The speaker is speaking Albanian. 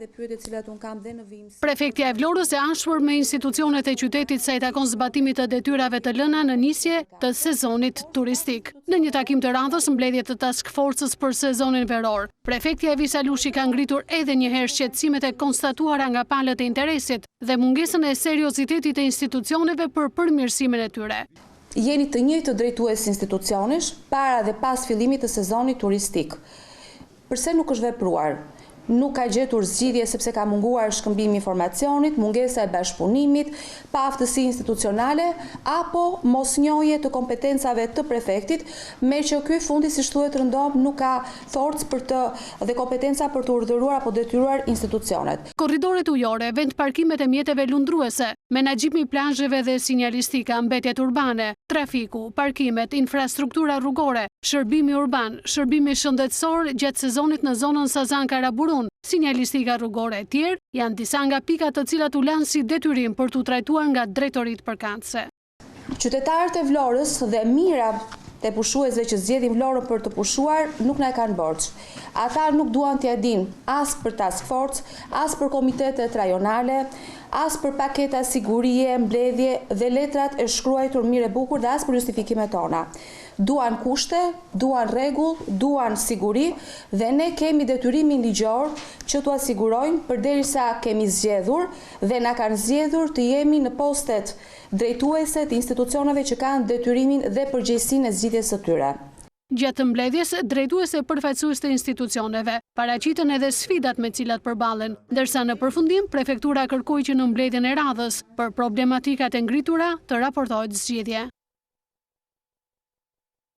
dhe pyetjet cilat un kam dhe në vim. Prefektja e Vlorës e anshur me institucionet e qytetit sa i takon zbatimit të detyrave të lëna në nisje të sezonit turistik. Në një takim të radhës mbledhje të task force-s për sezonin veror, prefektja Evisa Lushi ka ngritur edhe një herë shqetësimet e konstatuara nga palët e interesit dhe mungesën e seriozitetit të institucioneve për përmirësimin e tyre. Jeni të njëjtë drejtues institucionesh para dhe pas fillimit të sezonit turistik. Përse nuk është vepruar? Nuk ka gjetur zgjidhje sepse ka munguar shkëmbimi i informacionit, mungesa e bashkëpunimit, pa aftësi institucionale apo mosnjohje të kompetencave të prefektit, me që ky fundi si thuhet rëndom nuk ka forcë dhe kompetenca për të urdhëruar apo detyruar institucionet. Korridoret ujore, vend parkimet e mjeteve lundruese, menaxhimi i plazheve dhe sinjalistika, mbetjet urbane, trafiku, parkimet, infrastruktura rrugore, shërbimi urban, shërbimi shëndetësor gjatë sezonit në zonën Sazan Karaburun, sinjalistika rrugore e tjerë janë disa nga pikat të cilat u lanë si detyrim për t'u trajtuar nga drejtoritë përkatëse. Qytetarët e Vlorës dhe mira të pushuesve që zgjedhin Vlorën për të pushuar nuk na e kanë borxh. Ata nuk duan t'ia dinë as për task force, as për komitetet rajonale, as për paketa sigurie, mbledhje dhe letrat e shkruar mirë e bukur dhe as për justifikimet tona. Duan kushte, duan rregull, duan siguri dhe ne kemi detyrimin ligjor që t'u asigurojmë përderisa kemi zgjedhur dhe na kanë zgjedhur të jemi në postet drejtuese të institucioneve që kanë detyrimin dhe përgjegjësinë e zgjidhjes së tyre. Gjatë mbledhjes, drejtuese e përfaqësues të institucioneve paraqitën edhe sfidat me cilat përballen, ndërsa në përfundim prefektura kërkoi që në mbledhjen e radhës për problematikat e ngritura të raportohet zgjidhje.